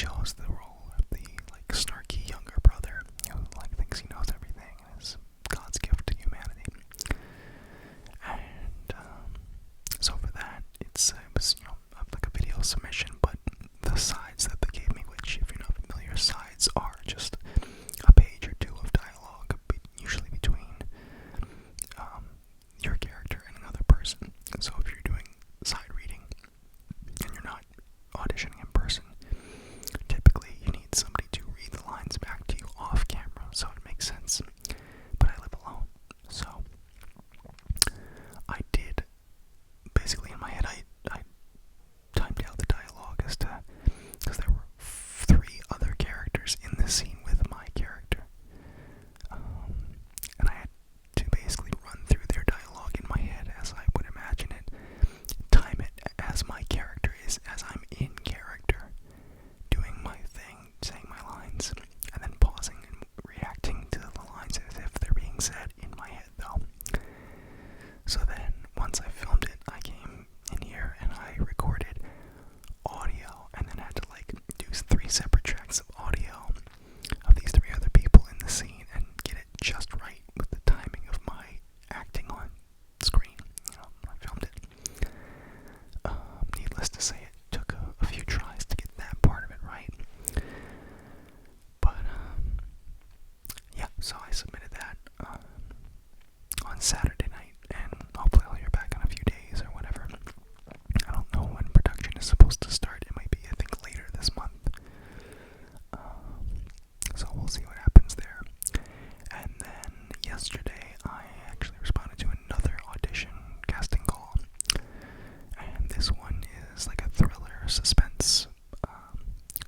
chose the role of the like snarky younger brother who like thinks he knows everything and is God's gift to humanity. And so for that, it was like a video submission, but the sides that they gave me, which if you're not familiar, sides are just a page or two of dialogue, usually between your character and another person. And so if you're doing side reading and you're not auditioning in person, typically you need somebody to read the lines back to you off camera, so it makes sense. But I live alone, so I did, basically in my head, I timed out the dialogue as to, because there were 3 other characters in the scene with my character, and I had to basically run through their dialogue in my head as I would imagine it, time it as my character is, as I'm in character, doing my thing, saying my lines, and then pausing and reacting to the lines as if they're being said in my head though. So then, once I filmed it, I came in here and I recorded audio, and then had to like do 3 separate tracks of audio of these 3 other people in the scene and get it just right with the timing of my acting on screen. I filmed it. Needless to say, it took a few tries to get that part of it right. But yeah, so I submitted that on Saturday night, and hopefully I'll hear back in a few days or whatever. I don't know when production is supposed to start. It might be, I think, later this month. So we'll see what happens there. And then yesterday, I actually responded to another audition casting call. And this one is like a thriller suspense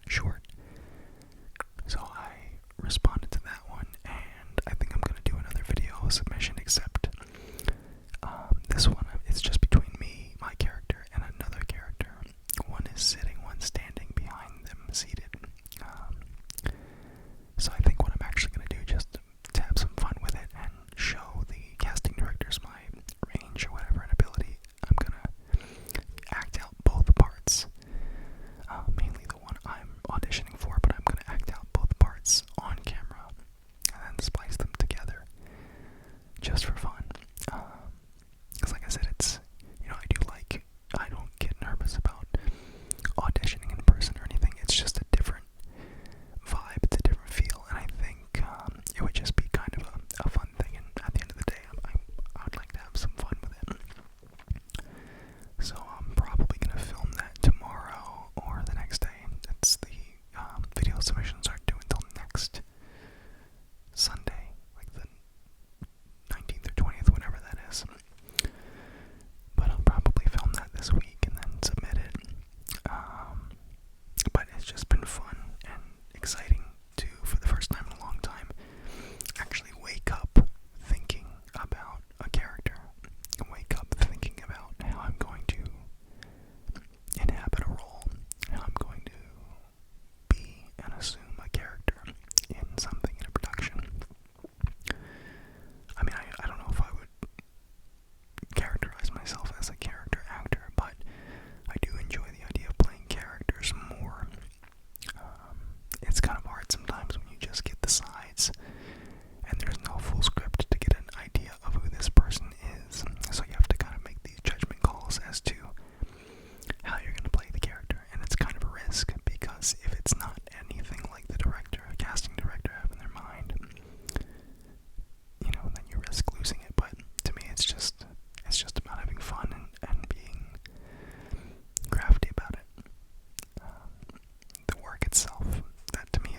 short. So I responded to that one, and I think I'm going to do another video submission, except this one, it's just between me, my character, and another character. One is sitting, one's standing behind them, seated. So I think what I'm actually going to do, just to have some fun with it and show the casting directors my range or whatever and ability, I'm going to act out both parts. Mainly the one I'm auditioning for, but I'm going to act out both parts on camera and then splice them together just for fun. Because like I said, it's, I don't get nervous about auditioning in person or anything. It's just a different vibe, it's a different feel, and I think it would just be kind of a fun thing, and at the end of the day, I would like to have some fun with it. So I'm probably going to film that tomorrow or the next day. It's the video submissions aren't due until next Sunday, like the 19th or 20th, whenever that is. But I'll probably film that this week and then submit it. But it's just been fun and exciting to, for the first time in a long time, actually wake up thinking about a character, and wake up thinking about how I'm going to inhabit a role, how I'm going to be and assume a character in something in a production. I mean, I don't know if I would characterize myself as a character actor, but I do enjoy the idea of playing characters more. It's kind of hard sometimes when you just get the sides and there's no full script to get an idea of who this person is. So you have to kind of make these judgment calls as to how you're going to play the character, and it's kind of a risk, because if it's not anything like the casting director have in their mind, then you risk losing it. But to me, it's just about having fun and being crafty about it. The work itself, that to me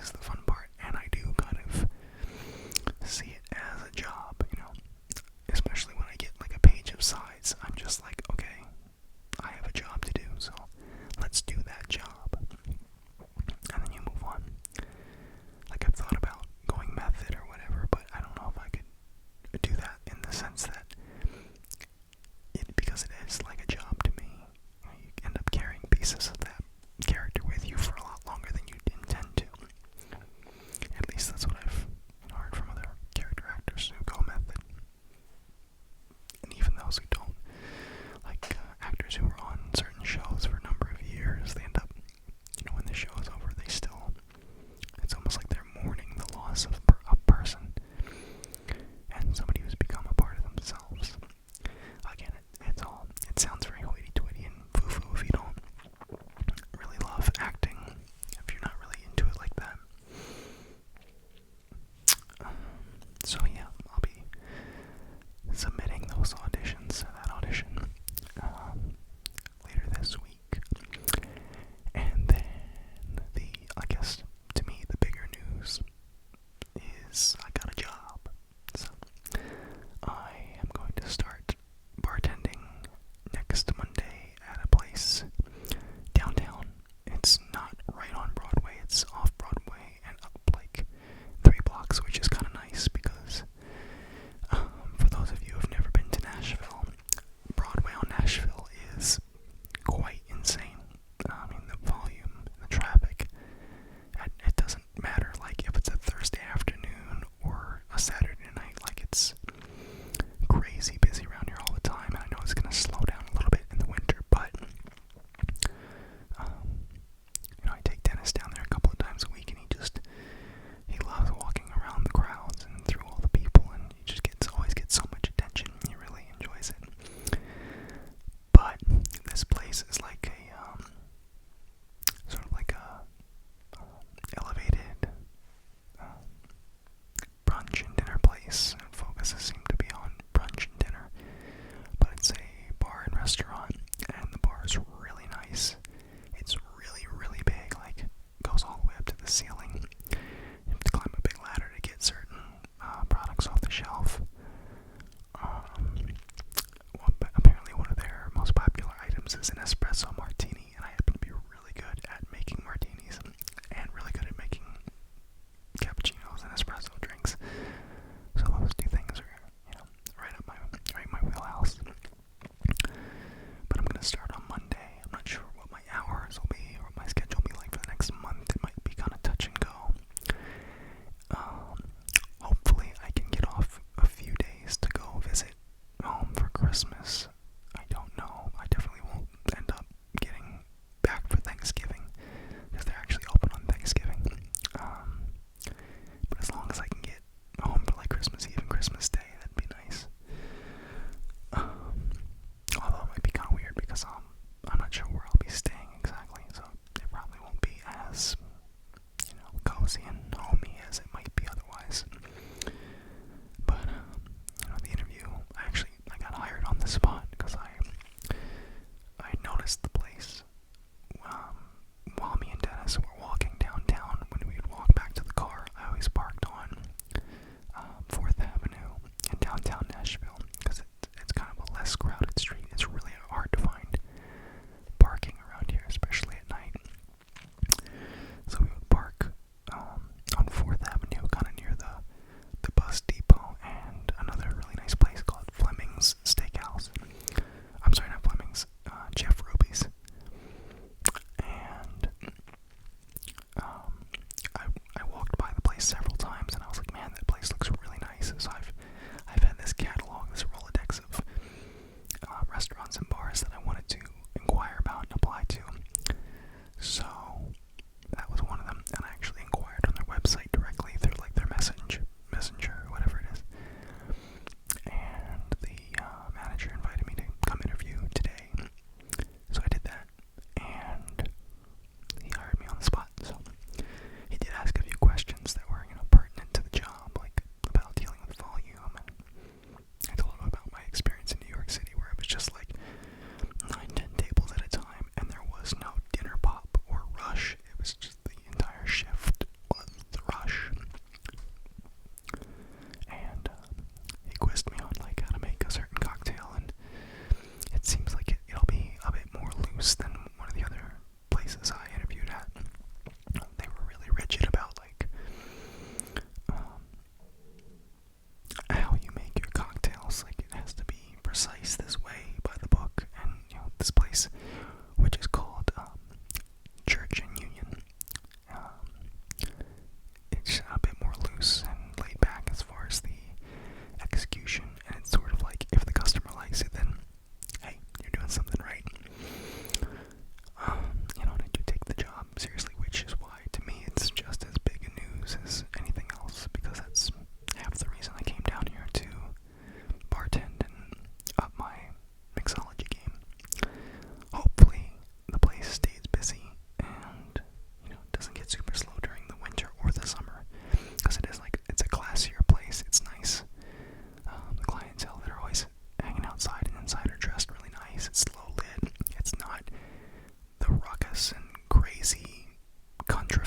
country.